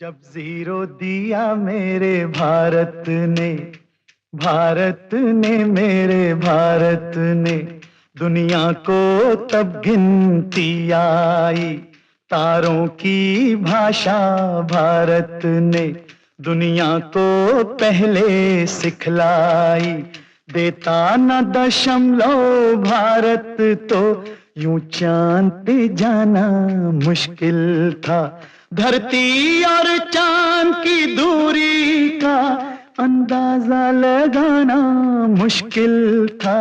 जब जीरो दिया मेरे भारत ने मेरे भारत ने दुनिया को तब गिनती आई। तारों की भाषा भारत ने दुनिया को पहले सिखलाई। देता न दशमलव भारत तो यूं चांद पे जाना मुश्किल था। धरती और चांद की दूरी का अंदाजा लगाना मुश्किल था।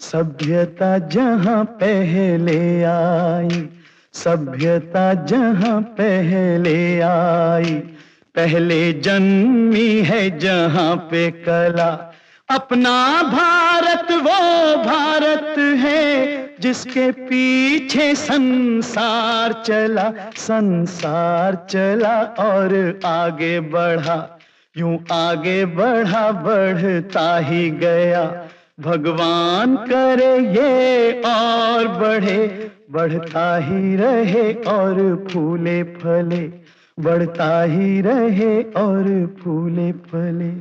सभ्यता जहां पहले आई, सभ्यता जहां पहले आई, पहले जन्मी है जहां पे कला। अपना भारत वो भारत है जिसके पीछे संसार चला, संसार चला और आगे बढ़ा। यूं आगे बढ़ा बढ़ता ही गया। भगवान करे ये और बढ़े, बढ़ता ही रहे और फूले फले, बढ़ता ही रहे और फूले फले।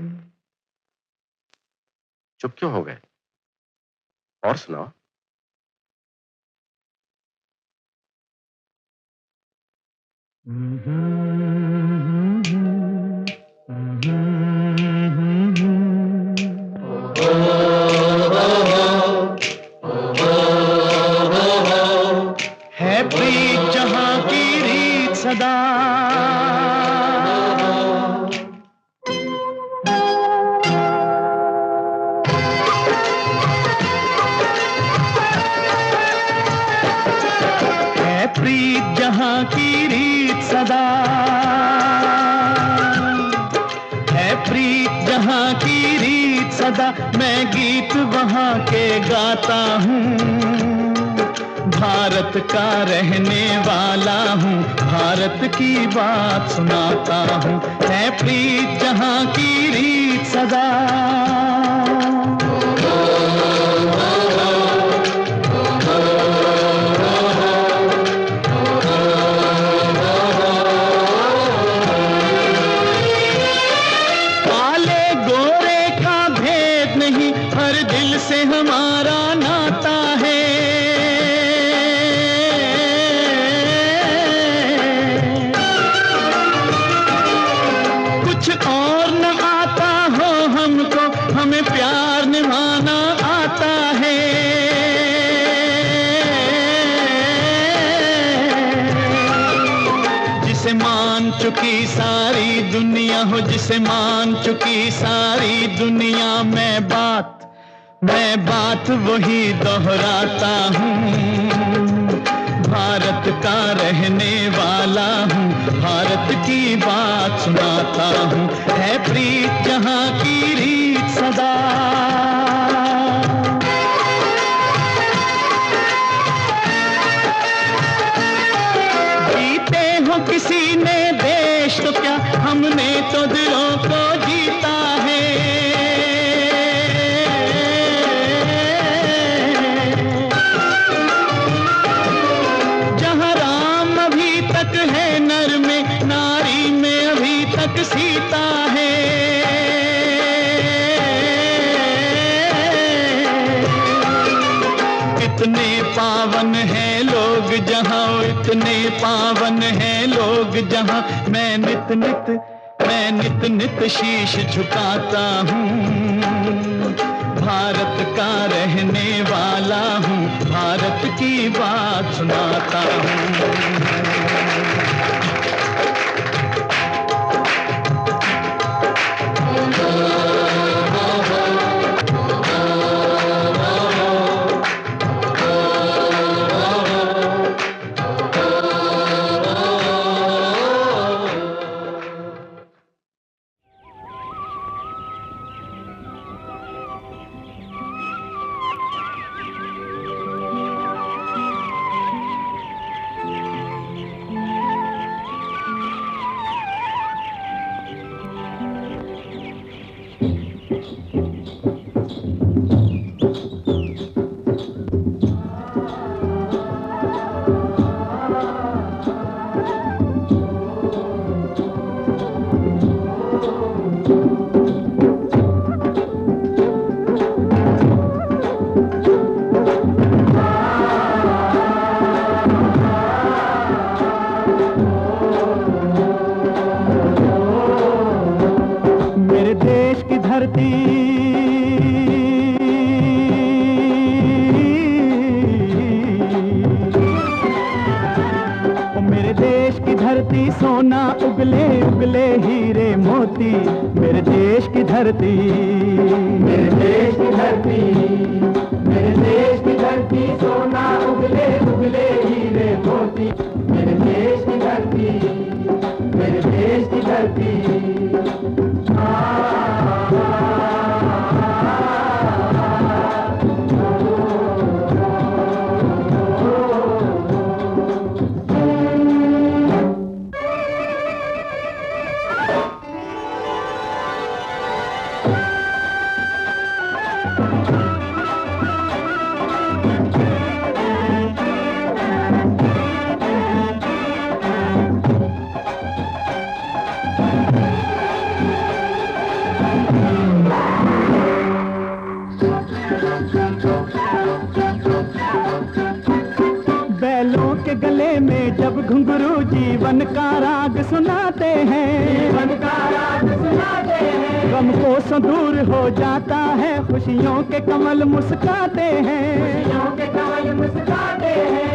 चुप क्यों हो गए? और सुनाओ। है प्रीत जहां की रीत सदा, है प्रीत जहां की रीत सदा, है प्रीत जहां की रीत सदा। मैं गीत वहां के गाता हूँ, भारत का रहने वाला हूँ, भारत की बात सुनाता हूँ। है प्रीत जहां की रीत सदा। काले गोरे का भेद नहीं, हर दिल से हमारा नाता है। कुछ और न आता हो हमको, हमें प्यार निभाना आता है। जिसे मान चुकी सारी दुनिया हो, जिसे मान चुकी सारी दुनिया, मैं बात वही दोहराता हूँ। भारत का रहने वाला हूँ, भारत की बात सुनाता हूँ। है प्रीत जहां की रीत सदा। जीते हो किसी ने देश तो क्या, हमने तो दिलों को जीता है। जहां राम अभी तक है नर में, नारी में अभी तक सीता है। इतने पावन हैं लोग जहां, इतने पावन हैं लोग जहां, मैं नित नित शीश झुकाता हूँ। भारत का रहने वाला हूँ, भारत की बात सुनाता हूँ। सोना उगले उगले हीरे मोती, मेरे देश की धरती, मेरे देश की धरती, मेरे देश की धरती, सोना उगले उगले हीरे मोती, मेरे देश की धरती, मेरे देश की धरती। बैलों के गले में जब घुंघरू जीवन का राग सुनाते हैं, जीवन का राग सुनाते हैं, गम को सो दूर हो जाता है, खुशियों के कमल मुस्काते हैं, खुशियों के कमल मुस्काते हैं।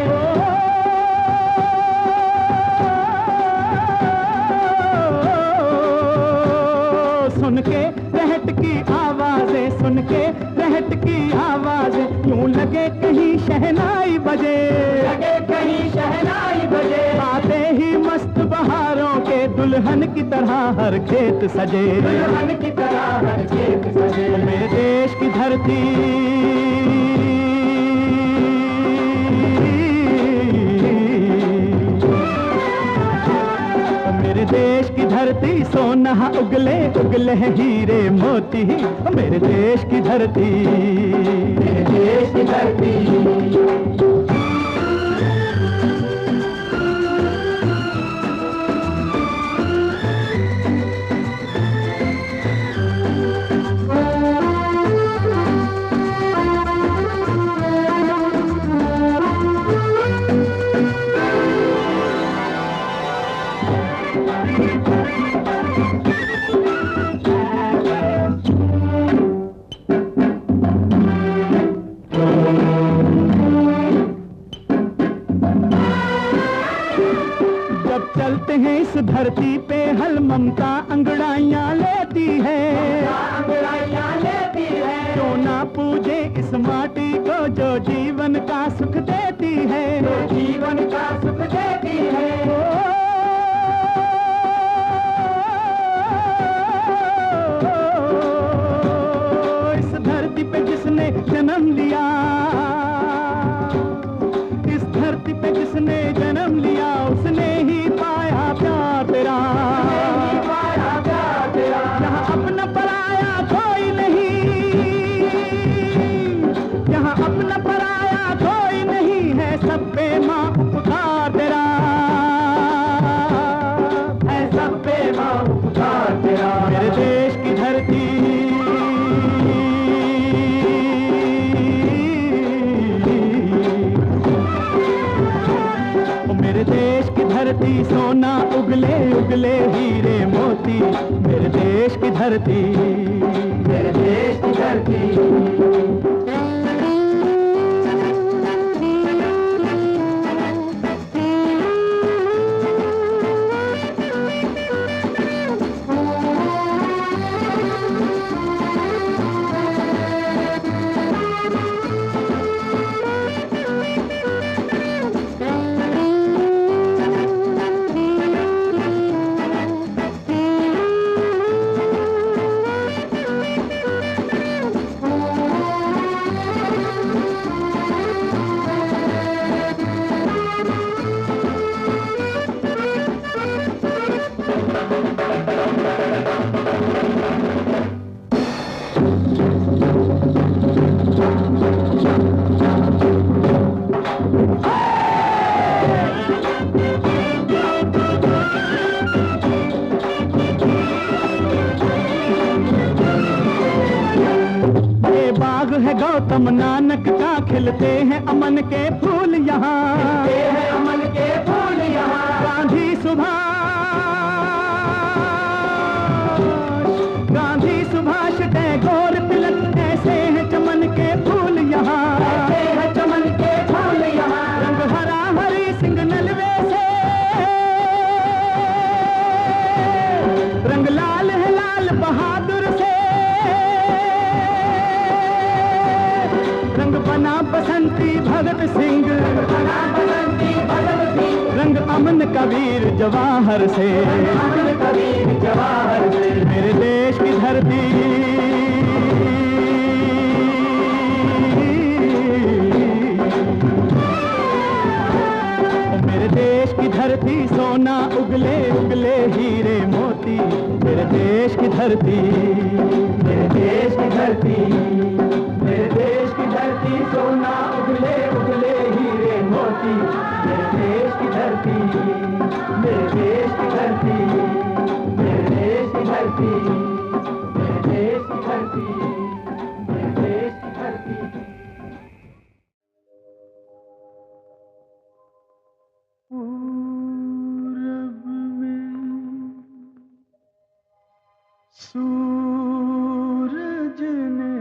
सुन के रहट की आवाजें, सुन के रहट की आवाजें, यूं लगे कहीं शहनाई बजे, लगे कहीं शहनाई बजे, आते ही मस्त बहारों के दुल्हन की तरह हर खेत सजे, दुल्हन की तरह हर खेत सजे। मेरे देश की धरती, मेरे देश की धरती, सोना उगले उगले हीरे मोती, मेरे देश की धरती, मेरे देश की धरती। चलते हैं इस धरती पे हल ममता अंगड़ाइयाँ लेती है, अंगड़ाइयाँ लेती है, जो ना पूजे इस माटी को जो जीवन का सुख देती है, जो जीवन का सुख देती है। इस धरती पे जिसने जन्म लिया, इस धरती पे जिसने जन्म लिया, उसने ही पाया प्यार तेरा, पाया प्यार तेरा। यहाँ अपना पराया कोई नहीं, यहाँ अपना पराया कोई नहीं है, सब पे माँ उपकार तेरा, है सब पे माँ उपकार तेरा। मेरे देश की धरती, मेरे देश की धरती, सोना उगले उगले हीरे मोती, मेरे देश की धरती, मेरे देश की धरती। है गौतम नानक का, खिलते हैं अमन के फूल यहाँ, खिलते हैं अमन के फूल यहाँ। गांधी सुभाष टैगोर तिलक, ऐसे हैं चमन के फूल यहाँ, ऐसे हैं चमन के फूल यहाँ। रंग हरा हरी सिंह नलवे से भगत सिंह, रंग अमन कबीर जवाहर से, मेरे देश की धरती, मेरे देश की धरती सोना उगले उगले हीरे मोती, मेरे देश की धरती, मेरे देश की धरती, मेरे देश की धरती सोना उगले उगले हीरे मोती, मेरे देश की धरती, मेरे देश की धरती, मेरे देश की धरती, मेरे देश की धरती, मेरे देश की धरती। पूरब में सूरज ने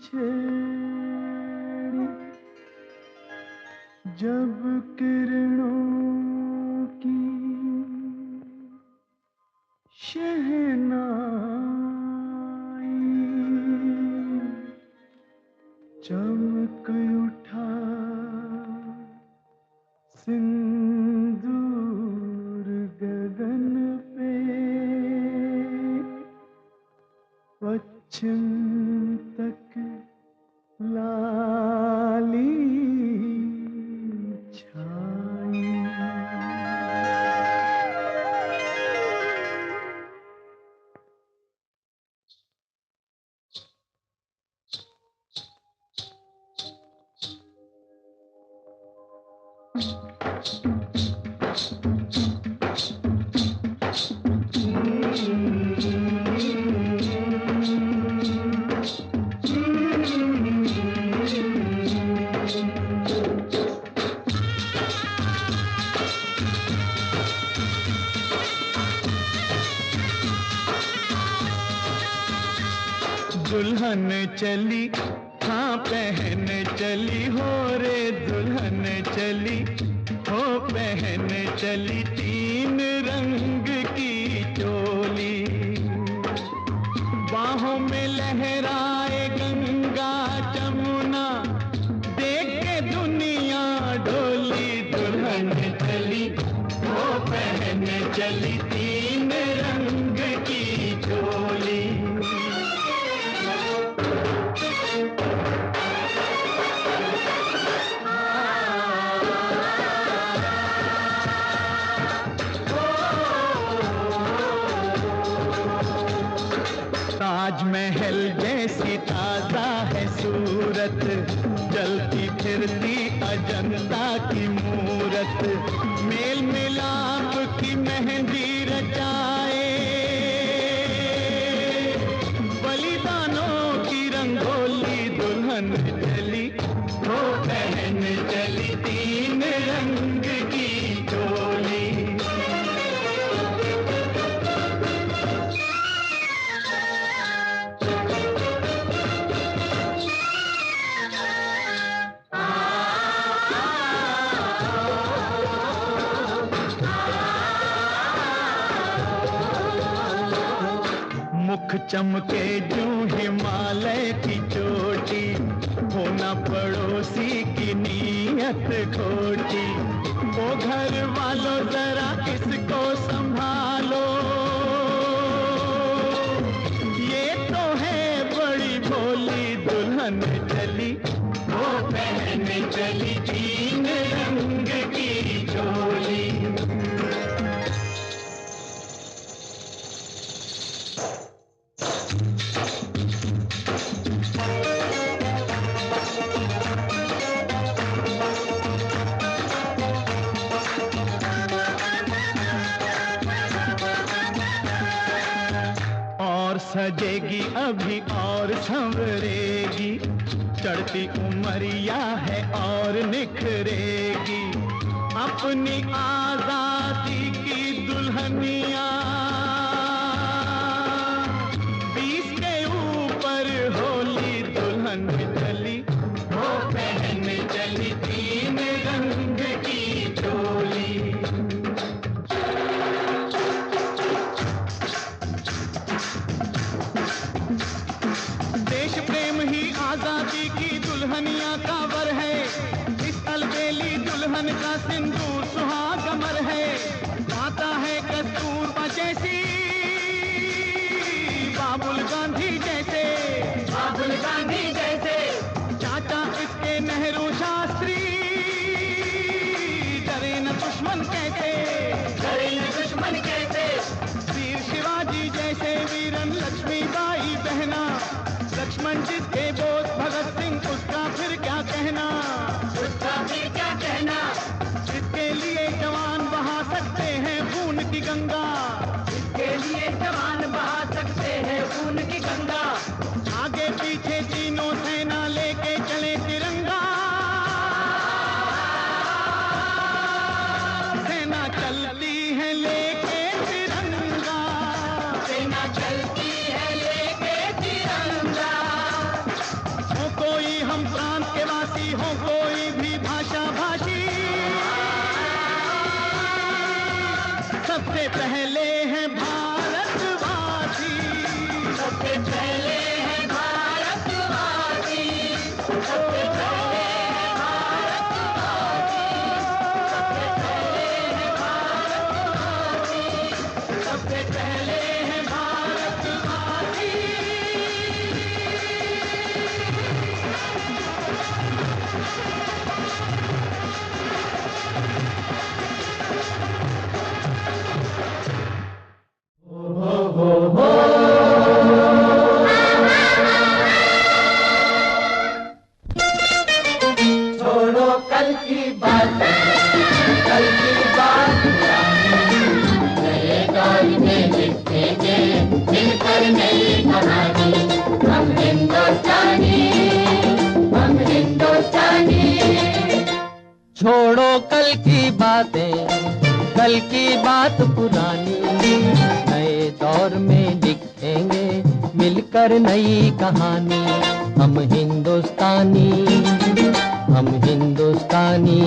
छेड़ी जब किरणों की शहनाई, चमक उठा सिंदूर गगन पे, पश्चिम तक लाली छाई। दुल्हन चली, हाँ पहन चली हो रे, दुल्हन चली हो पहन चली, तीन रंग की चोली, बाहों में लहराए गंगा जमुना, देख के दुनिया डोली, दुल्हन चली हो पहन चली, तीन रंग की चोली। ताजमहल जैसी ताजा है सूरत, जलती फिरती अजंता की मूरत, मेल मिलाप की मेहंदी रचाए, बलिदानों की रंगोली, दुल्हन चली वो पहन चली, तीन रंग की चोली। मुख चमके जो हिमालय की चोटी, होना पड़ोसी की नीयत खोटी, ओ घर वालों जरा इसको संभालो, ये तो है बड़ी भोली, दुल्हन चली वो पहन चली, तीन रंग की चोली। सजेगी अभी और संवरेगी, चढ़ती उमरिया है और निखरेगी, अपनी आजादी की दुल्हनिया 20 के ऊपर होली, दुल्हन चली वो पहन चली, तीन रंग की चोली। आजादी की दुल्हनिया का वर है, लगन का सिंदूर सुहाग अमर है, गाता है कस्तूरबा जैसी, बाबुल गांधी जैसे, बाबुल गांधी जैसे। चाचा इसके नेहरू शास्त्री, डरे न दुश्मन कैसे, डरे न दुश्मन कैसे। वीर शिवाजी जैसे वीरन लक्ष्मीबाई बहना, लक्ष्मण जिसके बोस भगत सिंह उसका फिर क्या कहना, उसका फिर क्या कहना। इसके लिए जवान बहा सकते हैं खून की गंगा, इसके लिए जवान बहा सकते हैं खून की गंगा। आगे पीछे तीनों सेना लेके चले तिरंगा, सेना चलती है लेके तिरंगा, सेना चलती है लेके तिरंगा। हो कोई हम प्रांत के वासी, हो कोई भी भाषा भाषी, सबसे पहले है भारतवासी, सबसे पहले है भारतवासी, सबसे पहले है भारतवासी, सबसे पहले है भारतवासी, सबसे पहले है भारतवासी। छोड़ो कल की बात, कल की बात नए दौर में लिखेंगे मिलकर नई कहानी। हम हिंदुस्तानी, हम हिंदुस्तानी। छोड़ो कल की बातें, कल की बात पुरानी, नए दौर में लिखेंगे मिलकर नई कहानी। हम हिंदुस्तानी, हम हिंदुस्तानी,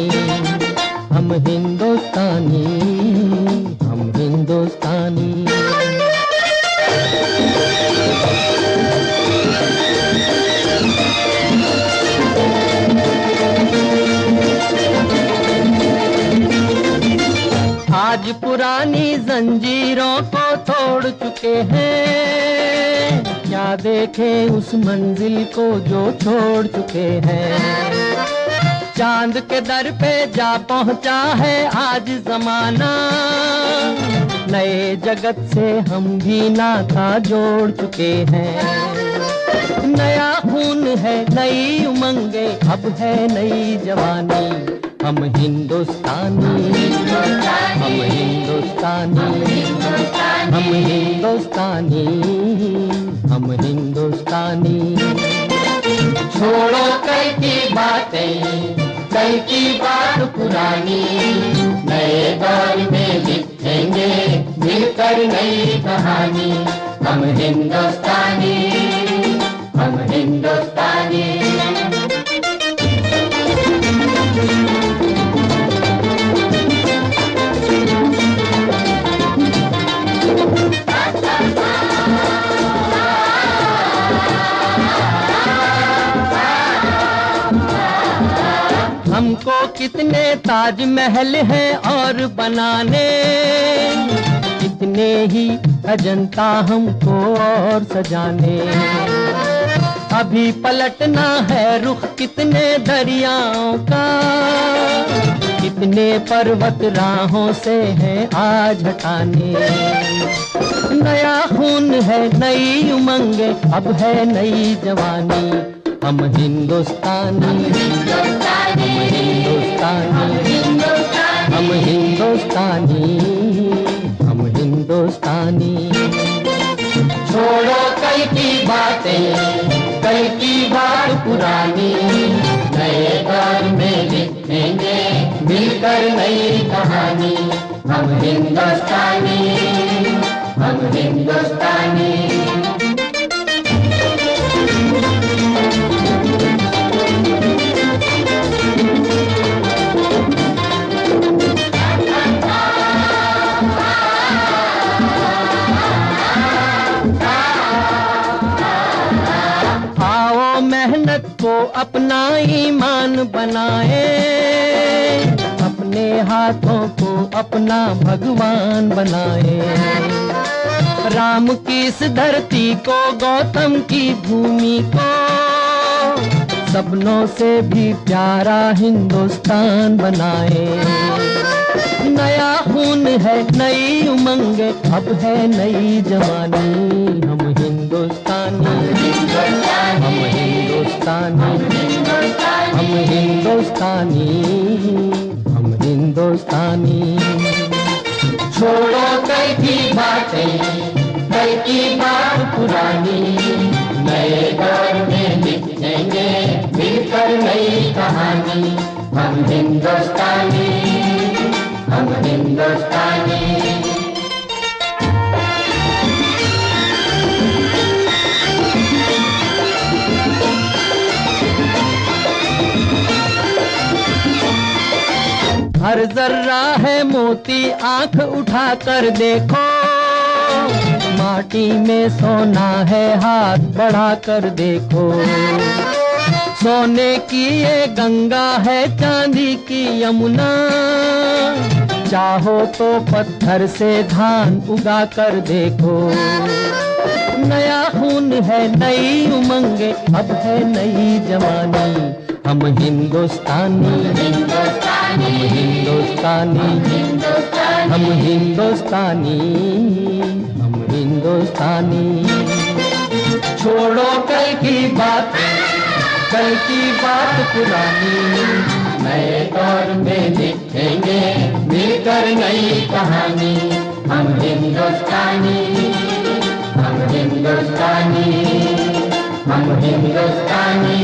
हम हिंदुस्तानी, हम हिंदुस्तानी। आज पुरानी जंजीरों को तोड़ चुके हैं, क्या देखें उस मंजिल को जो छोड़ चुके हैं। चांद के दर पे जा पहुंचा है आज जमाना, नए जगत से हम भी नाता जोड़ चुके हैं। नया खून है, नई उमंगे, अब है नई जवानी। हम हिंदुस्तानी, हम हिंदुस्तानी, हम हिंदुस्तानी, हम हिंदुस्तानी। छोड़ो कल की बातें, कल की बात पुरानी, नए दौर में लिखेंगे मिलकर नई कहानी। हम हिंदुस्तानी, हम हिंदुस्तानी। हमको कितने ताजमहल हैं और बनाने, कितने ही अजंता हमको और सजाने। अभी पलटना है रुख कितने दरियाओं का, कितने पर्वत राहों से हैं आज हटाने। नया खून है, नई उमंगे, अब है नई जवानी। हम हिंदुस्तानी, हम हिंदुस्तानी, हम हिंदुस्तानी, हम हिंदुस्तानी। छोड़ो कल की बातें, कल की बात पुरानी, नए दौर में लिखेंगे मिलकर नई कहानी। हम हिंदुस्तानी, हम हिंदुस्तानी। मेहनत को अपना ईमान बनाए, हाथों को अपना भगवान बनाए। राम की इस धरती को, गौतम की भूमि को, सपनों से भी प्यारा हिंदुस्तान बनाए। नया खून है, नई उमंगे, अब है नई जवानी। हम हिंदुस्तानी, हम हिंदुस्तानी, हम हिंदुस्तानी, हम हिंदुस्तानी। छोड़ो कल की बातें, कल की बात पुरानी, नए दौर में लिखेंगे मिलकर नई कहानी। हम हिंदुस्तानी, हम हिंदुस्तानी। हर जर्रा है मोती, आंख उठाकर देखो, माटी में सोना है, हाथ बढ़ाकर देखो। सोने की ये गंगा है, चांदी की यमुना, चाहो तो पत्थर से धान उगा कर देखो। नया खून है, नई उमंगे, अब है नई जवानी। हम हिंदुस्तानी, हम हिंदुस्तानी, हम हिंदुस्तानी, हम हिंदुस्तानी। छोड़ो कल की बात, कल की बात पुरानी, नए दौर में लिखेंगे मिलकर नई कहानी। हम हिंदुस्तानी, हम हिंदुस्तानी, हम हिंदुस्तानी,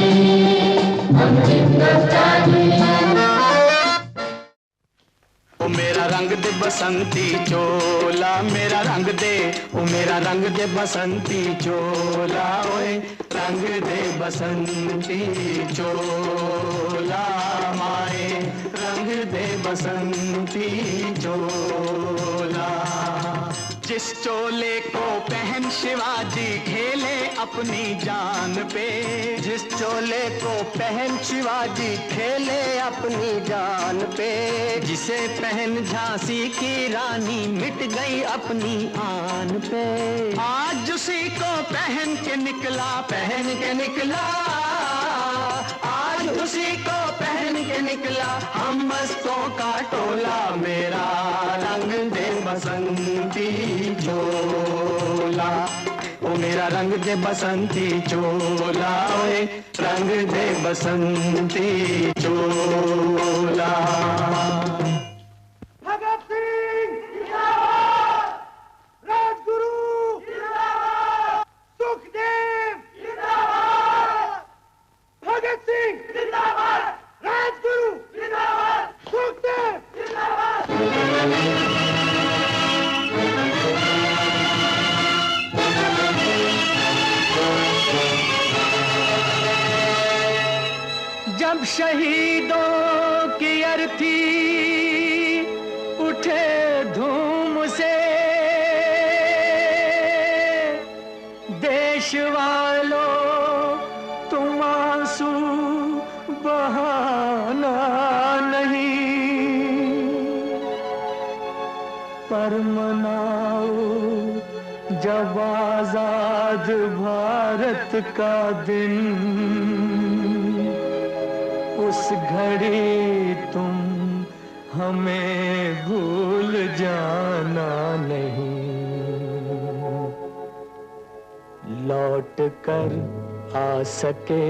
हम हिंदुस्तानी। ओ मेरा रंग दे बसंती चोला, मेरा रंग दे, ओ मेरा रंग दे बसंती चोला, ओए रंग दे बसंती चोला माए, रंग दे बसंती चोला। जिस चोले को पहन शिवाजी खेले अपनी जान पे, जिस चोले को पहन शिवाजी खेले अपनी जान पे, जिसे पहन झांसी की रानी मिट गई अपनी आन पे। आज उसी को पहन के निकला, पहन के निकला, आज उसी को पहन के निकला हम मस्तों का टोला। मेरा रंग दे बसंती चोला, ओ मेरा रंग दे बसंती चोला, ओए रंग दे बसंती चोला। भगत सिंह जिंदाबाद, राजगुरु जिंदाबाद, सुखदेव जिंदाबाद। भगत सिंह जिंदाबाद, राजगुरु जिंदाबाद, सुखदेव जिंदाबाद। जब शहीदों की अर्थी उठे धूम से, देश वालों तुम आंसू बहाना नहीं, पर मनाओ जब आजाद भारत का दिन, उस घड़ी तुम हमें भूल जाना नहीं। लौट कर आ सके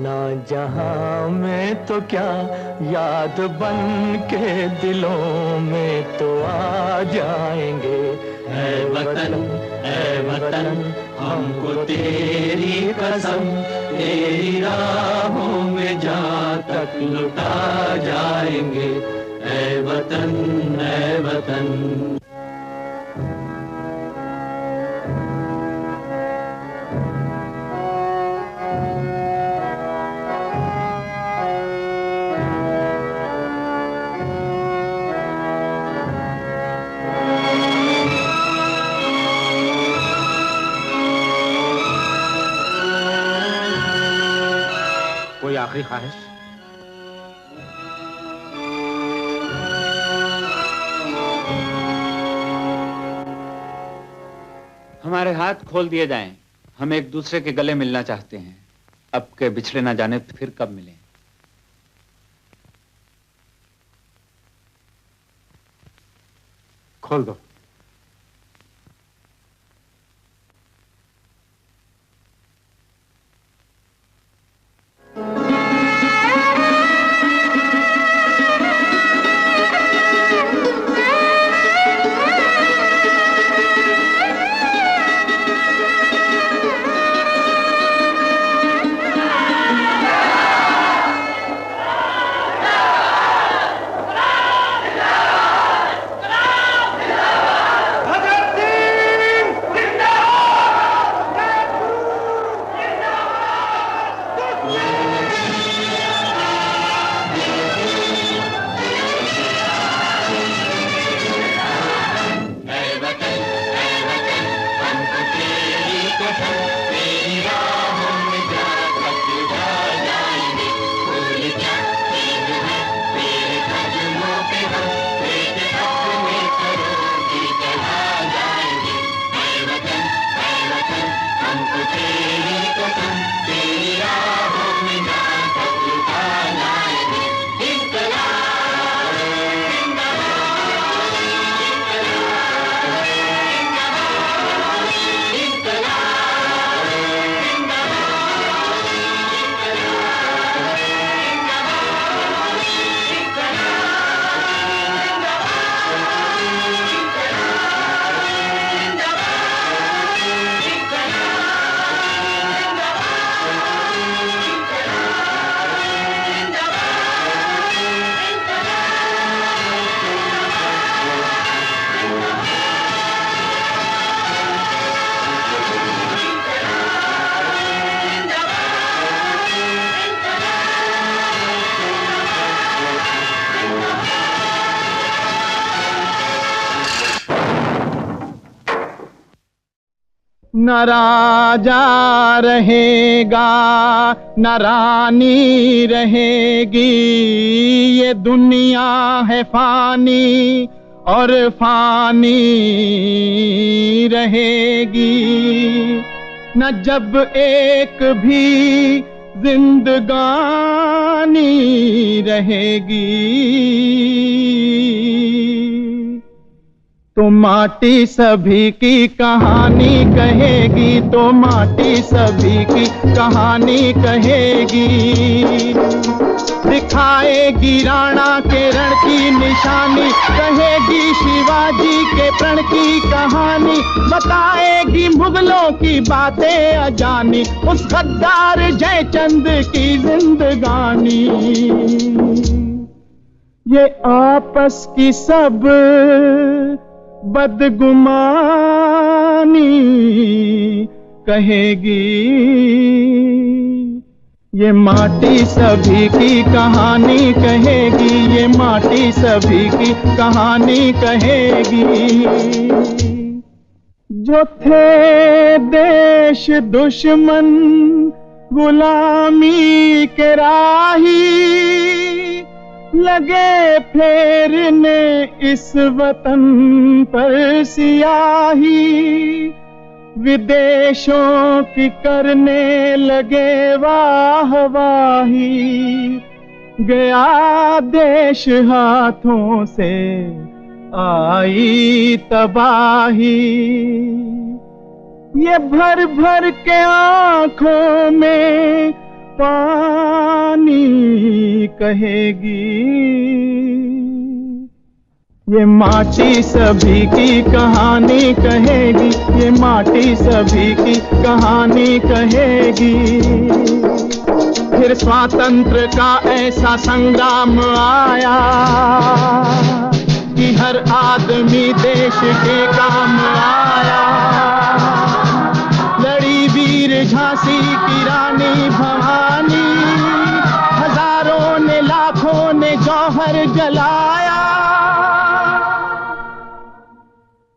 ना जहां में तो क्या, याद बन के दिलों में तो आ जाएंगे। ऐ वतन, ऐ वतन, हमको तेरी कसम, तेरी राहों में जहाँ तक लुटा जाएंगे। ऐ वतन, ऐ वतन। कोई आखिरी ख्वाहिश? हमारे हाथ खोल दिए जाएं। हम एक दूसरे के गले मिलना चाहते हैं। अब के बिछड़े ना जाने फिर कब मिलें। खोल दो। न राजा रहेगा न रानी रहेगी, ये दुनिया है फानी और फानी रहेगी। न जब एक भी जिंदगानी रहेगी, तो माटी सभी की कहानी कहेगी, तो माटी सभी की कहानी कहेगी। दिखाएगी राणा के रण की निशानी, कहेगी शिवाजी के प्रण की कहानी, बताएगी मुगलों की बातें अजानी, उस गद्दार जयचंद की जिंदगानी। ये आपस की सब बदगुमानी कहेगी, ये माटी सभी की कहानी कहेगी, ये माटी सभी की कहानी कहेगी। जो थे देश दुश्मन गुलामी के राही, लगे फेरने इस वतन पर सियाही, विदेशों की करने लगे वाहवाही, गया देश हाथों से आई तबाही। ये भर भर के आंखों में पानी कहेगी, ये माटी सभी की कहानी कहेगी, ये माटी सभी की कहानी कहेगी। फिर स्वातंत्र का ऐसा संग्राम आया कि हर आदमी देश के काम आया। लड़ी वीर झांसी की रानी भवानी, हजारों ने लाखों ने जौहर जलाया।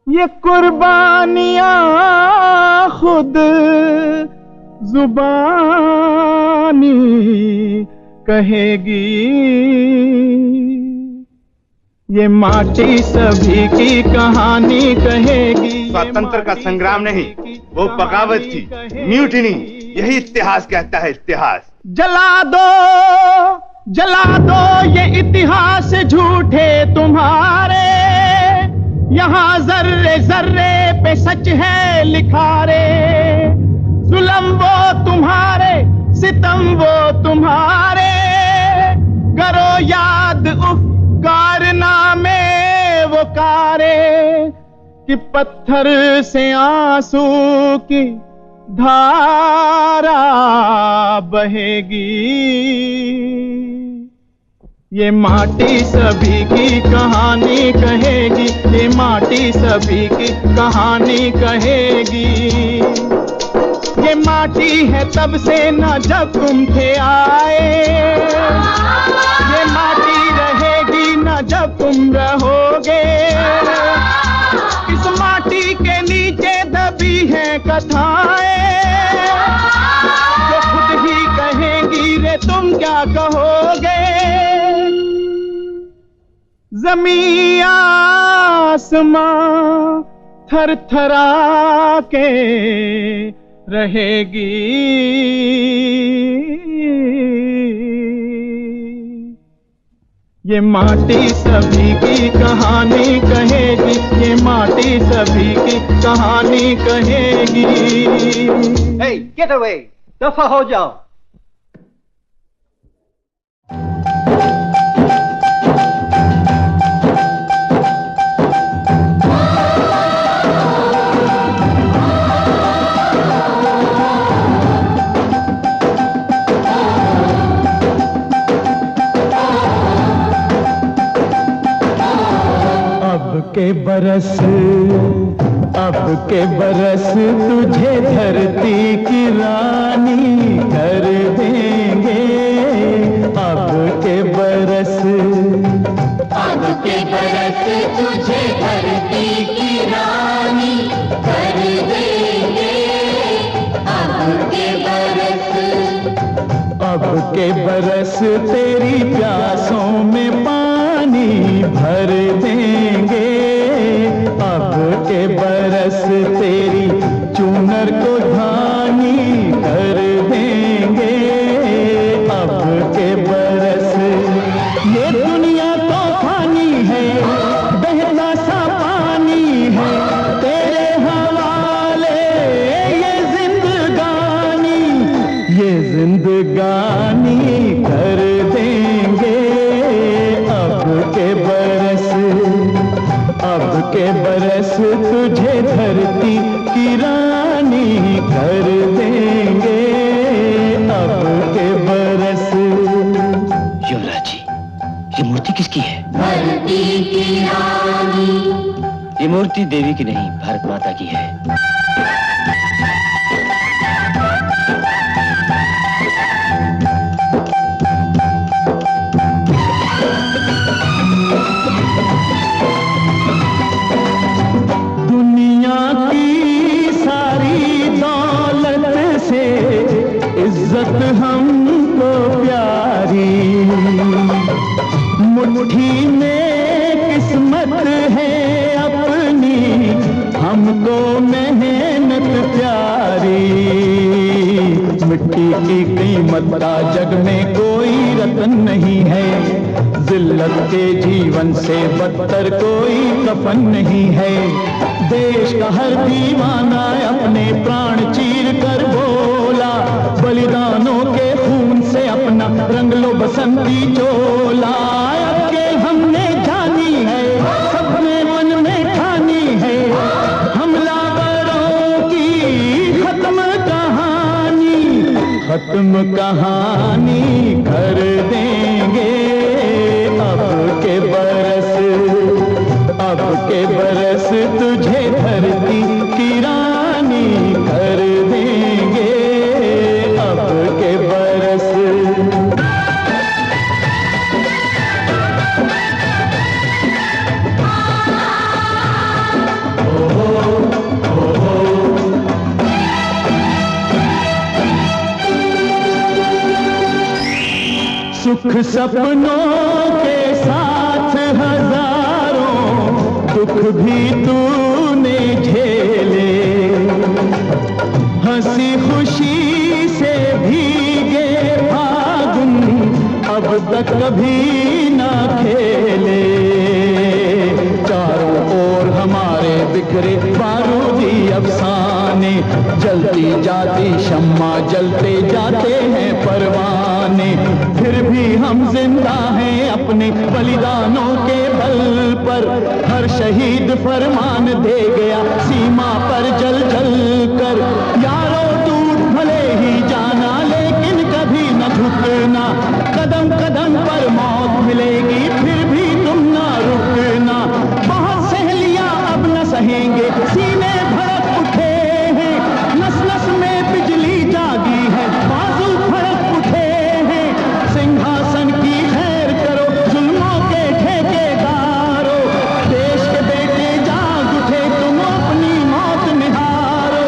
ये कुर्बानियां खुद जुबानी कहेगी, ये माटी सभी की कहानी कहेगी। स्वतंत्र का संग्राम नहीं, वो बगावत थी, म्यूटिनी। यही इतिहास कहता है, इतिहास। जला दो ये इतिहास झूठे तुम्हारे, यहाँ जर्रे जर्रे पे सच है लिखा रे। जुल्म वो तुम्हारे, सितम वो तुम्हारे, करो याद उफ कारनामे वो कारे, कि पत्थर से आंसू की धारा बहेगी। ये माटी सभी की कहानी कहेगी, ये माटी सभी की कहानी कहेगी। ये माटी है तब से न जब तुम थे आए, ये माटी रहेगी न जब तुम रहोगे। इस माटी के नीचे दबी है कथाएं, जो खुद ही कहेंगी रे तुम क्या कहोगे। ज़मीं आसमां थरथरा के रहेगी। ये माटी सभी की कहानी कहेगी, ये माटी सभी की कहानी कहेगी। Hey, get away! दफा हो जाओ। अब के बरस तुझे धरती की रानी कर देंगे। अब के बरस तुझे धरती की रानी कर देंगे। अब के बरस तेरी प्यासों में पानी भर देंगे। अब के बरस तेरी चूनर को धानी कर देंगे। अब के बरस ये दुनिया तो फानी है, बहता सा पानी है तेरे हवाले। ये जिंदगानी कर देंगे। अब के बरस तुझे धरती की रानी कर देंगे। अब के बरस। युवराज जी, ये मूर्ति किसकी है? धरती की रानी। ये मूर्ति देवी की नहीं, भारत माता की है। दुनिया की सारी दौलत से इज्जत हमको प्यारी, मुट्ठी में किस्मत है अपनी, हमको मेहनत प्यारी। मिट्टी की कीमत का जग में कोई रतन नहीं है, जिल्लत के जीवन से बदतर कोई कफन नहीं है। देश का हर दीवाना अपने प्राण चीर कर बोला, बलिदानों के खून से अपना रंग लो बसंती चोला। के हमने जानी है, सबने मन में ठानी है, हमलावरों की खत्म कहानी कर देंगे। अब के बरस तुझे धरती की रानी कर देंगे। अब के बरस। सुख सपनों के साथ हजार भी तूने झेले, हंसी खुशी से भीगे फागुन अब तक कभी ना खेले। चारों ओर हमारे बिखरे बारूदी अफसाने, जलती जाती शम्मा जलते जाते हैं परवाने, फिर भी हम जिंदा हैं अपने बलिदानों के बल पर। हर शहीद फरमान दे गया सीमा पर जल जल कर। यारों टूट भले ही जाना लेकिन कभी न झुकना, कदम कदम पर मौत मिलेगी फिर भी तुम ना रुकना। बहुत सह लिया अब न सहेंगे, सीने भड़क उठे हैं, नस नस में बिजली जागी है, बाजू फड़क उठे हैं। सिंहासन की खैर करो जुल्मों के ठेकेदारों, देश के बेटे जाग उठे तुम अपनी मौत निहारो।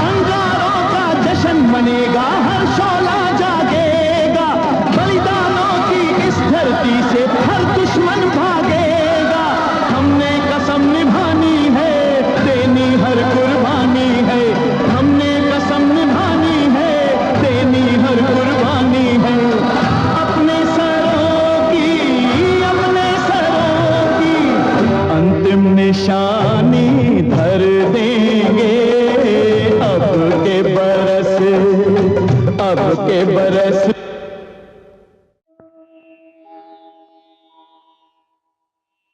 अंगारों का जश्न मनेगा, हर शोला जागेगा, बलिदानों की इस धरती से हर दुश्मन भागेगा। हमने कसम निभानी है, देनी हर कुर्बानी है, हमने कसम निभानी है, देनी हर कुर्बानी है। अपने सरों की अंतिम निशानी धर देंगे। अब के बरस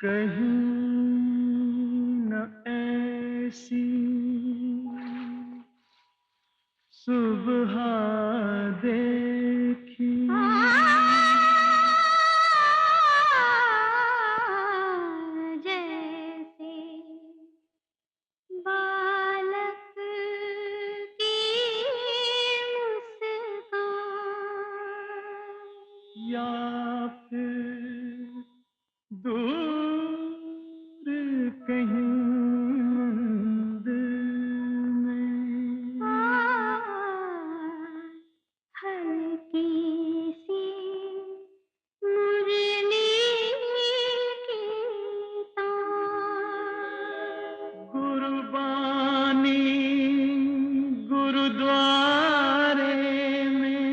कहीं न ऐसी सुबह देखी, जैसे बालक की मुस्कान, या फिर दूर कहीं मंदिर में हल्की सी मुरली की तान, कुर्बानी गुरुद्वारे में,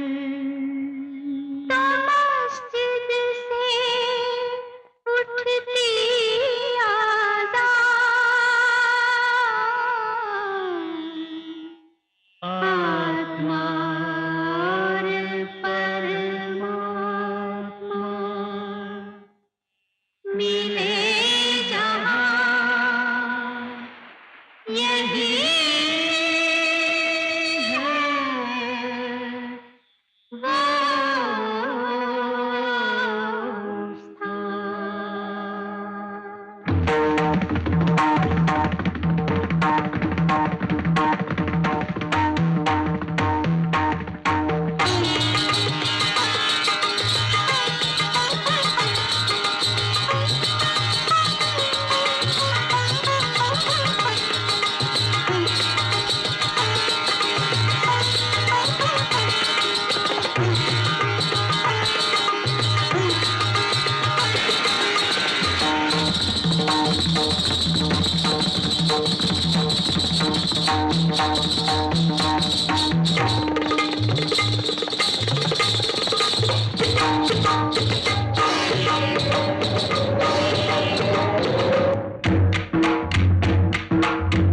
तो मस्जिद से उठती आज़ान, आत्मा और परमात्मा मिले जहाँ, यही है वो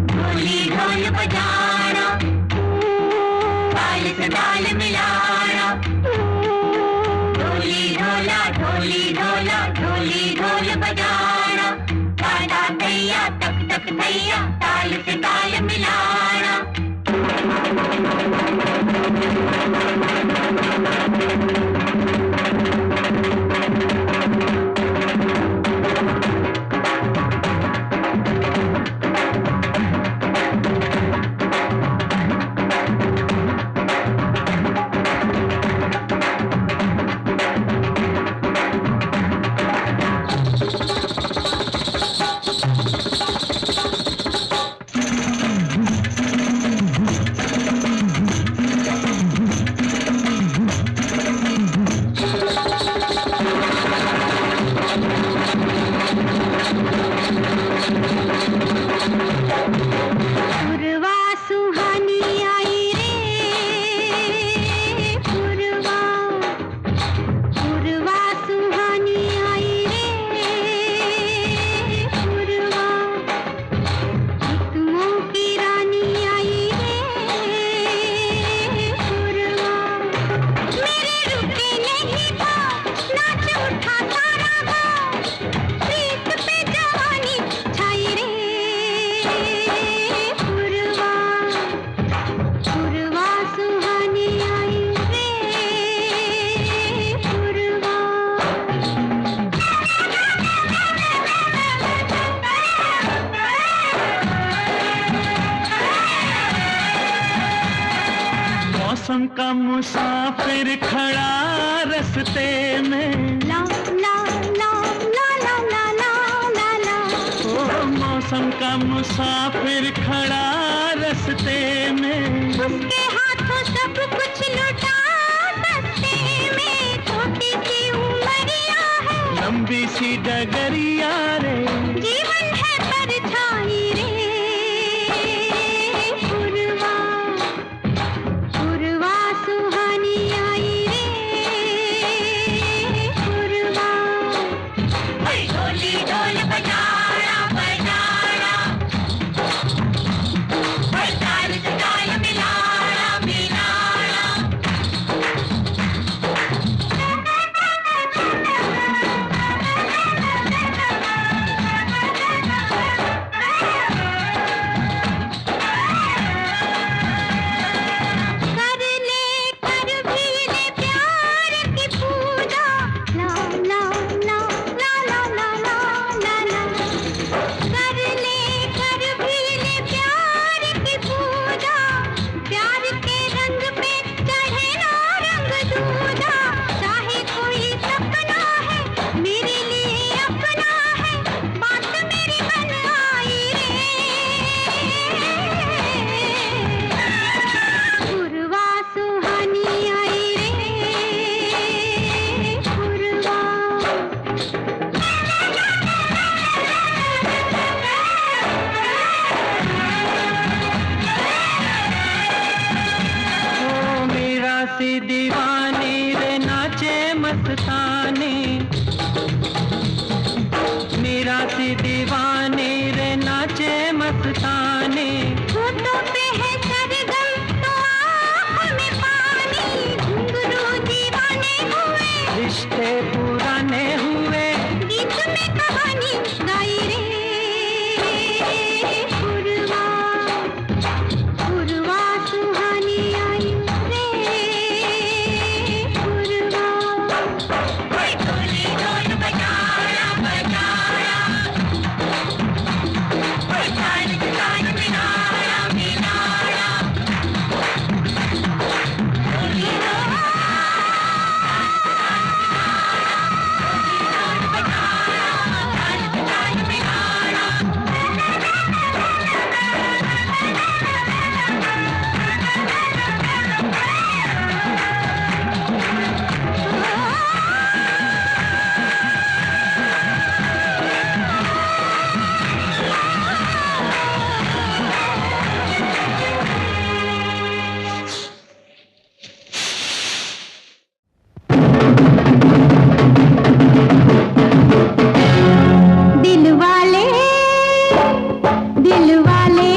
ढोली ढोल बजाना, ताल से ताल मिलाना, ढोली ढोला ढोली ढोला ढोली ढोल बजाना, दादा दैया तक तक दैया ताल से ताल मिलाना। का मुसाफिर खड़ा रस्ते में, ला ला ला ला ला ला ला ला ला। ओ मौसम का मुसाफिर खड़ा रस्ते में, उसके हाथों सब कुछ लुटा सकते में। छोटी सी उमरिया है, लंबी सी डगरिया रे, जीवन है परछाई रे। पुरवा पुरवा सुहानी आई रे। पुरवा ढोली ढोल बजाना बजाना, ताल से ताल मिलाना मिलाना। कर ले कर भी ले प्यार की पूजा, ला ला ला ला ला ला ला ला ला। कर ले कर भी ले प्यार की पूजा, प्यार के रंग पे चढ़े ना रंग दूजा। चाहे कोई सपना है मेरे लिए अपना है, बात मेरी बन आई रे। पुरवा सुहानी आई रे। पुरवा ओ मेरा सी दीवानी रे नाचे मस्तानी, मेरा सी दीवानी रे नाचे मस्तानी। होठों पे है सरगम तो आँखों में पानी, घुंघरू दीवाने हुए, रिश्ते पुराने हुए, गीत में कहानी गाई रे। पुरवा पुरवा सुहानी आई रे। पुरवा ढोली ढोल बजाना बजाना, ताल से ताल मिलाना मिलाना। ढोली ढोल बजाना, ताल से ताल मिलाना। दिल वाले दिल वाले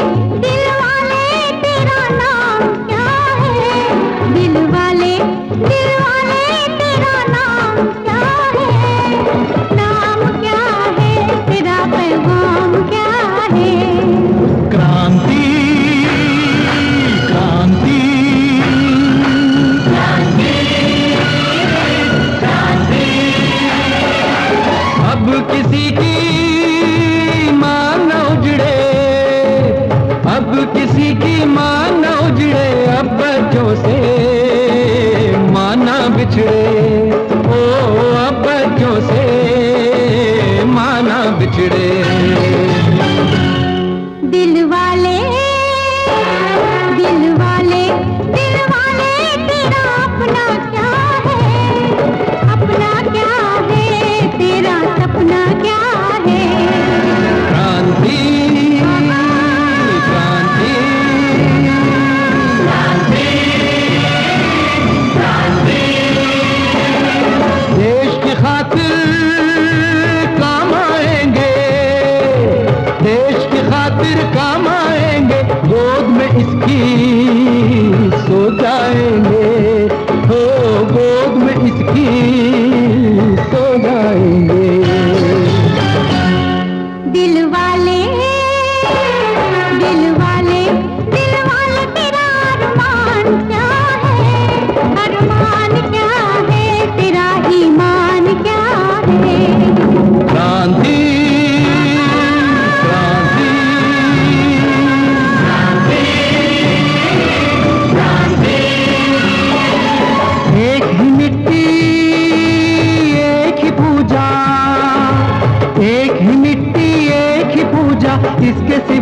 दिल वाले तेरा नाम क्या है? दिल वाले तेरा नाम क्या है? नाम क्या है तेरा, पैगाम क्या है? क्रांति क्रांति अब किसी की माँ न उजड़े, अब किसी की माँ न उजड़े, अब बच्चों से माँ न बिछड़े, ओ अब बच्चों से माँ न बिछड़े। दिल वाले तेरा अपना क्या है? अपना क्या है तेरा, सपना क्या है? क्रांति क्रांति देश की खातिर काम आएंगे,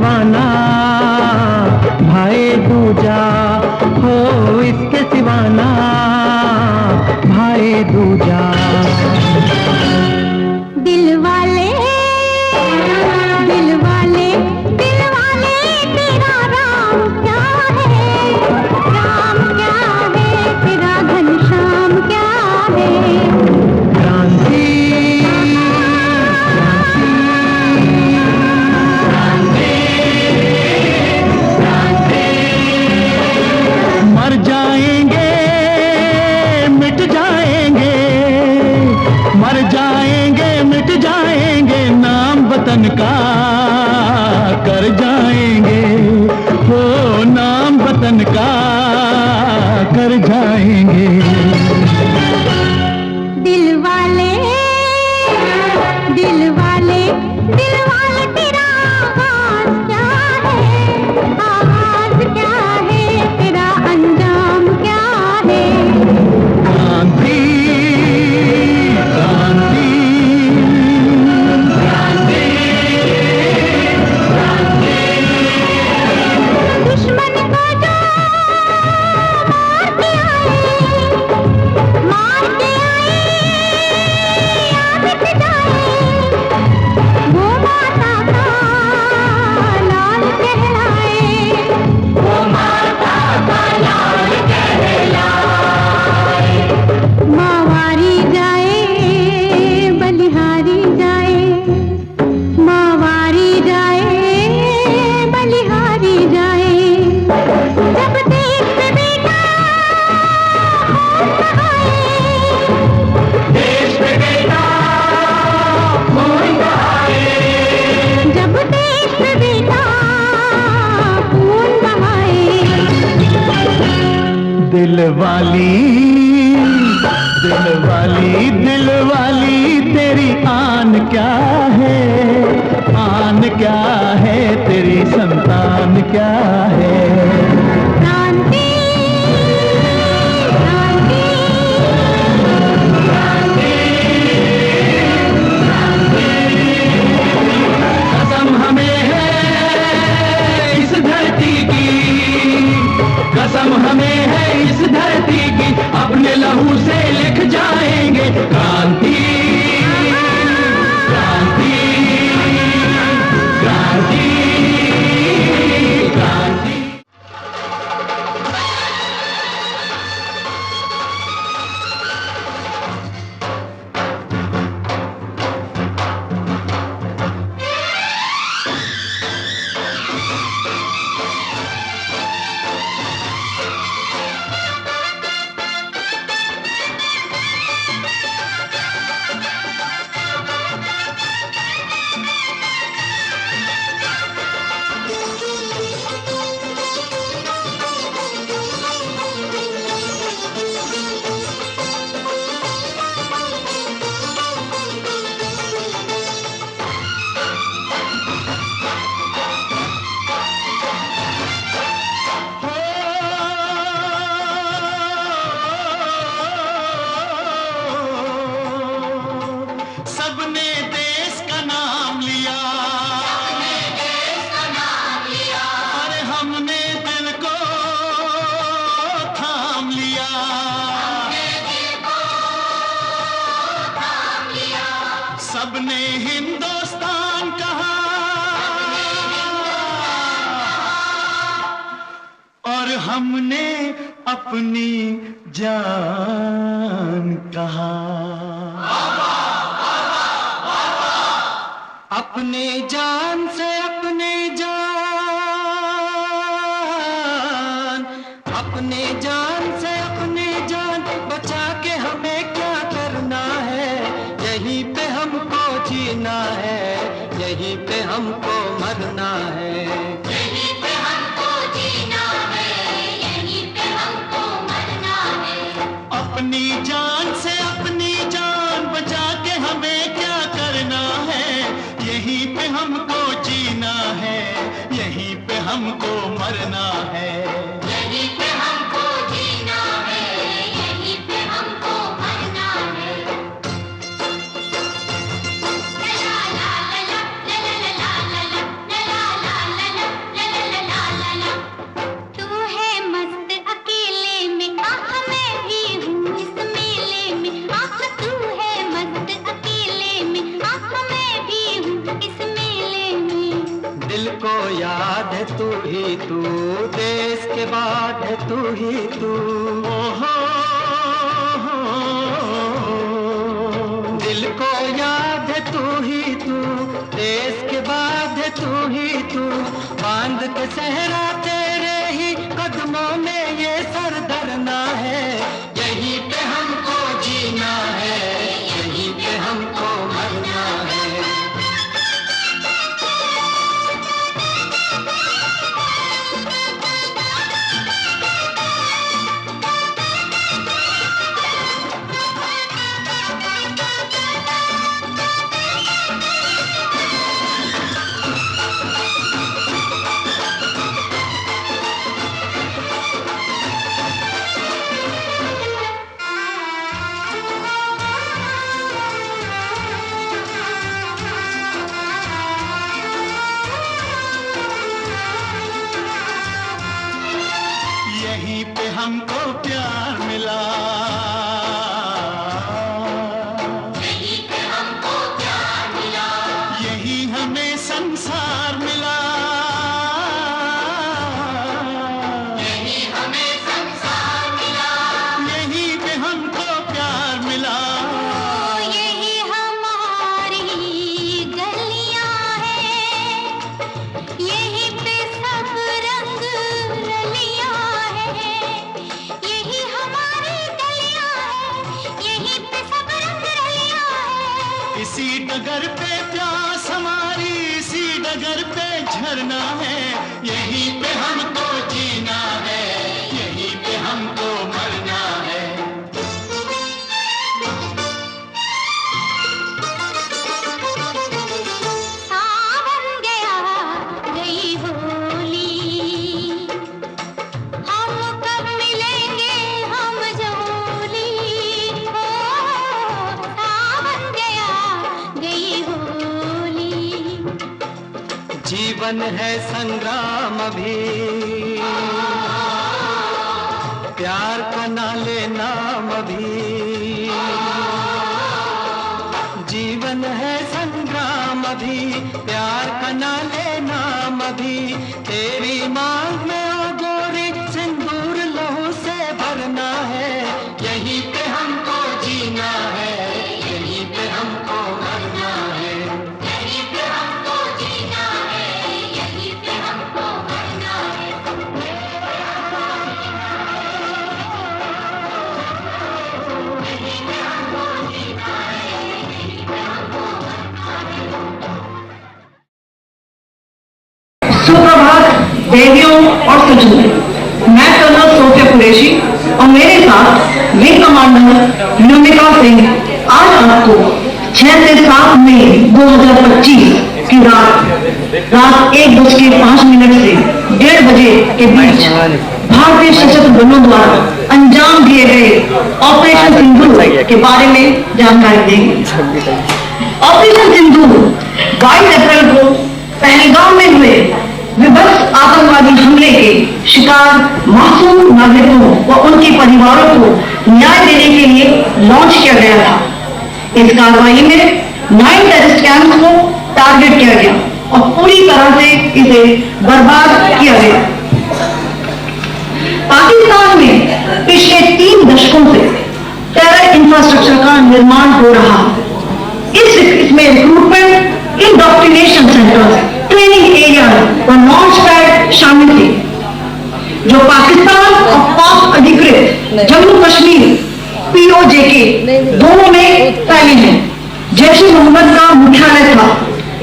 सिवाना भाई दूजा हो, इसके सिवाना भाई दूजा। दिल वाले दिल वाले दिल वाले तेरा राम क्या है, राम क्या है तेरा घनश्याम क्या है। क्रांति मर जाएंगे मिट जाएंगे, मर जाएंगे मिट जाएंगे, नाम वतन का कर जाएंगे, हो नाम वतन का कर जाएंगे। दिल वाले दिल वाले दिल वाले तेरा आगाज क्या है, आगाज क्या है तेरा अंजाम क्या है। क्रांति क्रांति दुश्मन को जो मार के आए, मार के आए याद से जाए, वो माता का लाल कहलाए, वो माता का लाल कहलाए। मावारी जाए बलिहारी जाए, मावारी जाए बलिहारी जाए। जब देश पे बेटा खून बहाए, देश पे बेटा खून बहाए, जब देश पे बेटा खून बहाए। दिल वाली दिल वाली तेरी आन क्या है, आन क्या है तेरी संतान क्या है। क्रांति क्रांति कसम हमें है इस धरती की, कसम हमें है इस धरती की, अपने लहू से लिख जाएंगे क्रांति क्रांति क्रांति क्रांति। सबने देश का नाम लिया, अरे हमने दिल को थाम लिया, सबने हिंदुस्तान कहा और हमने अपनी जान कहा। अपने जान से अपने जान, अपने जान से अपने जान बचा के हमें क्या करना है, यहीं पे हमको जीना है, यहीं पे हमको मरना है। यहीं पे हमको जीना है, यहीं पे हमको मरना है। अपनी जान से अपनी जान बचा के हमें क्या करना है, यहीं पे हमको जीना है, यहीं पे हमको मरना है। यहीं पे हमको जीना है, यहीं पे हमको मरना है। ला ला ला ला ला ला ला ला ला ला ला ला ला ला दिल को याद है तू ही तू, देश के बाद है तू ही तू। दिल को याद है तू ही तू, देश के बाद है तू ही तू। बांध के सहरा तेरे ही कदमों में ये सर धरना है। यहीं पे हमको जीना है, यहीं पे हमको मरना है। यहीं पे हमको प्यार मिला, यहीं पे हमको प्यार मिला, यही हमें संसार मिला, यहीं हमें संसार मिला। यहीं पे हमको प्यार मिला। यही हमारी गलियां हैं, यहीं पे सब रंग रलियां हैं। यही हमारी गलियां हैं, यहीं पे सब रंग रलियां हैं। इसी डगर पे प्यास हमारी, इसी डगर पे झरना है। यहीं पे हमको जीना है, यहीं पे हमको मरना है। सावन गया गई होली, हम कब मिलेंगे हम जोली। ओ सावन गया गई होली। जीवन है संग्राम अभी, प्यार का ना ले नाम अभी। जीवन है संग्राम अभी, प्यार का ना ले नाम अभी। तेरी मांग में ओ गोरी सिंदूर लहू से भरना है। यहीं पे हमको जीना है, यहीं पे हमको मरना है। यहीं पे हमको जीना है, यहीं पे हमको मरना है। सुप्रभात देवियों और सज्जनों, मैं कर्नल सोफिया कुरैशी और मेरे साथ विंग कमांडर नमिका सिंह आज आपको 6 से 7 मई 2025 की रात 1:05 से 1:30 बजे के बीच भारतीय सशस्त्र बलों द्वारा अंजाम दिए गए ऑपरेशन सिंदूर के बारे में जानकारी देंगे। ऑपरेशन सिंदूर 22 अप्रैल को पहलगाम में हुए विभत्स आतंकवादी हमले के शिकार मासूम नागरिकों व उनके परिवारों को न्याय देने के लिए लॉन्च किया गया था। इस कार्रवाई में 9 टेररिस्ट कैंप्स को टारगेट किया गया और पूरी तरह से इसे बर्बाद किया गया। पाकिस्तान में पिछले 3 दशकों से टेरर इंफ्रास्ट्रक्चर का निर्माण हो रहा है। इसमें recruitment, indoctrination centres, training area और लॉन्च पैड शामिल थे, जो पाकिस्तान और पाक अधिकृत जम्मू कश्मीर POJK दोनों में फैले हैं। जैश ए मोहम्मद का मुख्यालय था।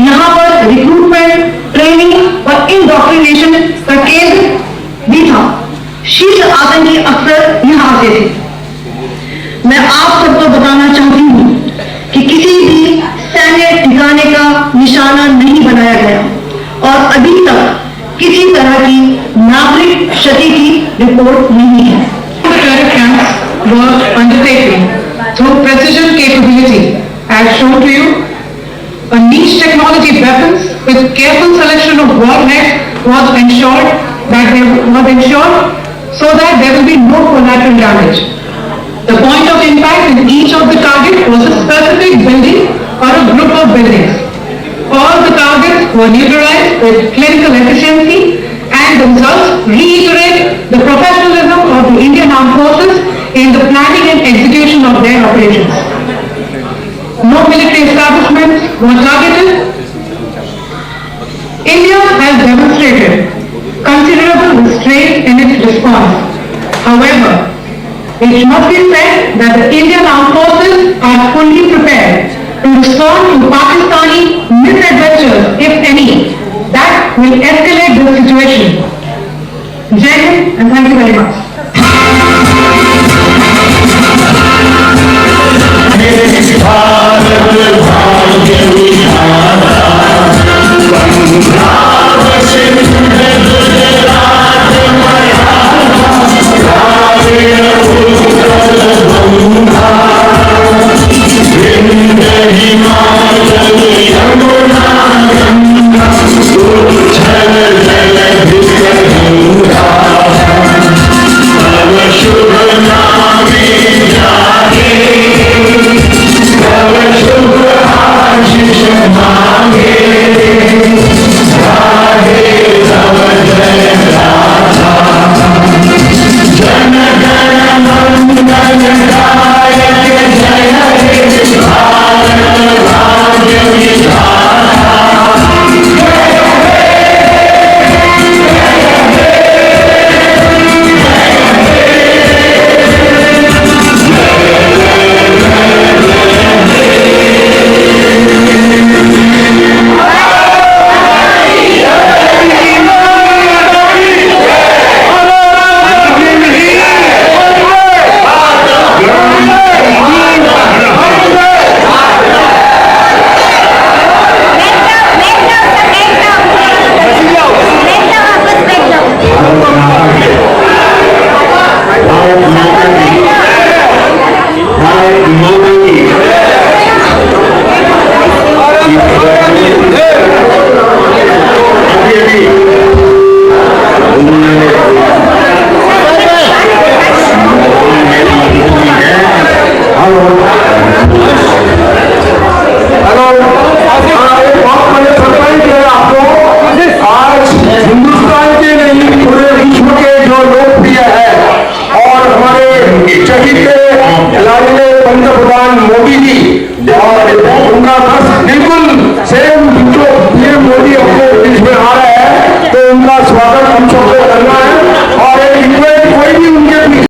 यहाँ पर रिक्रूटमेंट, ट्रेनिंग और इंडोक्ट्रिनेशन का केंद्र भी था। शीर्ष आतंकी अक्सर यहाँ आते थे। मैं आप सबको बताना चाहती हूँ कि किसी भी सैन्य ठिकाने का निशाना नहीं बनाया गया और अभी तक किसी तरह की नागरिक क्षति की रिपोर्ट नहीं है। Terror camps were undertaken through precision capability, as shown to you. A niche technology weapons with careful selection of warheads was ensured so that there will be no collateral damage. The point of impact in each of the target was a specific building or a group of buildings. All the targets were neutralized with clinical efficiency, and the results reiterate the professionalism of the Indian Armed Forces in the planning and execution of their operations. No military establishments were targeted. India has demonstrated considerable restraint in its response. However, it must be said that the Indian Armed Forces are fully prepared to respond to Pakistani misadventures, if any, that will escalate the situation. Jai Hind and thank you very much. पंतप्रधान मोदी जी और उनका बस बिल्कुल same जो